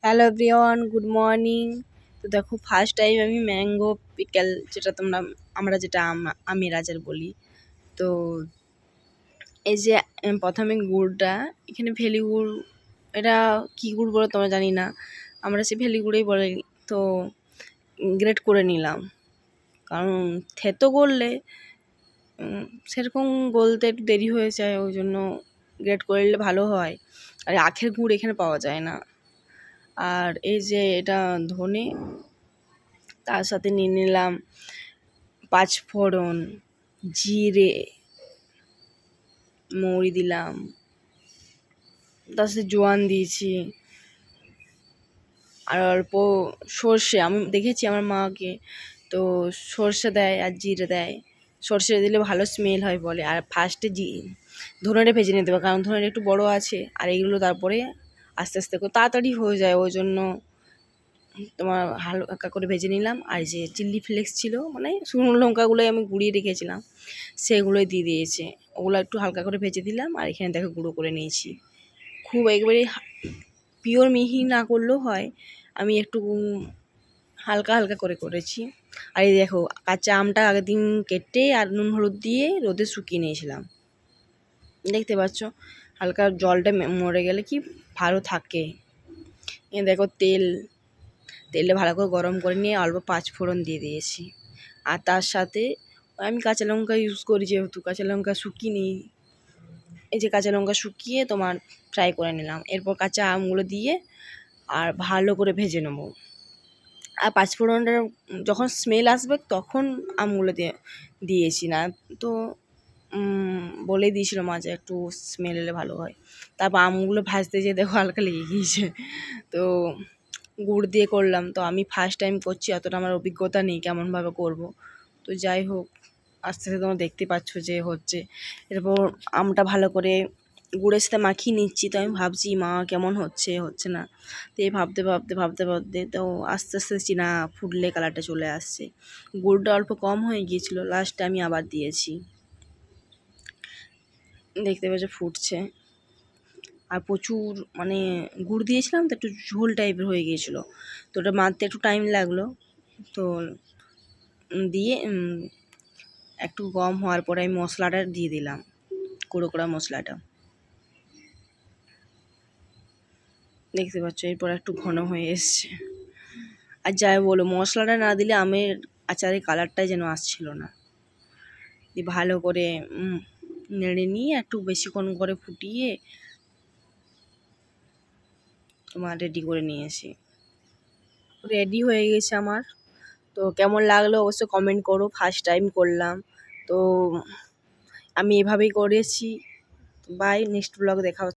Hello everyone, good morning. তো দেখো, first time আমি ম্যাঙ্গো পিকেল, যেটা আমরা যেটা আমের আচার বলি। তো এই যে প্রথমে গুড়টা, এখানে ভেলি গুড়, এটা কী গুড় বলে তোমরা জানি না, আমরা সে ভেলি গুড়েই বলে। তো গ্রেট করে নিলাম, কারণ থেতো করলে সেরকম গলতে একটু দেরি হয়ে যায়, ওই জন্য গ্রেট করে নিলে ভালো হয়। আর আখের গুড় এখানে পাওয়া যায় না। আর এই যে এটা ধনে, তার সাথে নিয়ে নিলাম পাঁচফোড়ন, জিরে, মৌরি দিলাম, তার সাথে জোয়ান দিয়েছি, আর অল্প সর্ষে। আমি দেখেছি আমার মাকে, তো সর্ষে দেয় আর জিরে দেয়। সর্ষে দিলে ভালো স্মেল হয় বলে। আর ফার্স্টে ধনেটা ভেজে নিতে হবে, কারণ ধনেটা একটু বড় আছে। আর এইগুলো তারপরে আস্তে আস্তে করে তাড়াতাড়ি হয়ে যায়, ওই জন্য তোমার হালকা করে ভেজে নিলাম। আর যে চিলি ফ্লেক্স ছিল, মানে শুকনো লঙ্কাগুলোই আমি গুঁড়িয়ে রেখেছিলাম, সেগুলোই দিয়ে দিয়েছে। ওগুলো একটু হালকা করে ভেজে দিলাম। আর এখানে দেখো গুঁড়ো করে নিয়েছি। খুব একবারে পিওর মিহি না করলেও হয়, আমি একটু হালকা হালকা করে করেছি। আর এই দেখো, কাঁচা আমটা আগের দিন কেটে আর নুন হলুদ দিয়ে রোদে শুকিয়ে নিয়েছিলাম, দেখতে পাচ্ছ। হালকা জলটা মরে গেলে কি ভালো থাকে। এ দেখো, তেলে ভালো করে গরম করে নিয়ে অল্প পাঁচফোড়ন দিয়ে দিয়েছি। আর তার সাথে আমি কাঁচা লঙ্কা ইউজ করি, যেহেতু কাঁচা লঙ্কা শুকিয়ে নিই। এই যে কাঁচা লঙ্কা শুকিয়ে তোমার ফ্রাই করে নিলাম। এরপর কাঁচা আমগুলো দিয়ে আর ভালো করে ভেজে নেবো। আর পাঁচফোড়নটা যখন স্মেল আসবে তখন আমগুলো দিয়েছি, না তো বলে দিয়েছিল মা যে একটু স্মেল এলে ভালো হয়। তারপর আমগুলো ভাজতে যেয়ে দেখো হালকা লেগে গিয়েছে। তো গুড় দিয়ে করলাম, তো আমি ফার্স্ট টাইম করছি, অতটা আমার অভিজ্ঞতা নেই কেমনভাবে করব। তো যাই হোক, আস্তে আস্তে তোমরা দেখতে পাচ্ছ যে হচ্ছে। এরপর আমটা ভালো করে গুড়ের সাথে মাখিয়ে নিচ্ছি। তো আমি ভাবছি মা কেমন হচ্ছে না। তো এই ভাবতে ভাবতে ভাবতে ভাবতে তো আস্তে আস্তে চিনা ফুটলে কালারটা চলে আসছে। গুড়টা অল্প কম হয়ে গিয়েছিলো, লাস্টে আমি আবার দিয়েছি। দেখতে পাচ্ছ ফুটছে। আর প্রচুর মানে গুড় দিয়েছিলাম, তো একটু ঝোল টাইপের হয়ে গিয়েছিলো। তো ওটা মারতে একটু টাইম লাগলো। তো দিয়ে একটু গরম হওয়ার পরে আমি মশলাটা দিয়ে দিলাম, গুঁড়ো করা মশলাটা। দেখতে পাচ্ছ, এরপর একটু ঘন হয়ে এসছে। আর যাই বলো, মশলাটা না দিলে আমের আচারের কালারটাই যেন আসছিল না। দিয়ে ভালো করে নেড়ে নিয়ে একটু বেশিক্ষণ করে ফুটিয়ে তোমার রেডি করে নিয়েছি। রেডি হয়ে গেছে আমার। তো কেমন লাগলো অবশ্যই কমেন্ট করো। ফার্স্ট টাইম করলাম, তো আমি এভাবেই করেছি। বাই, নেক্সট ব্লগ দেখা হচ্ছে।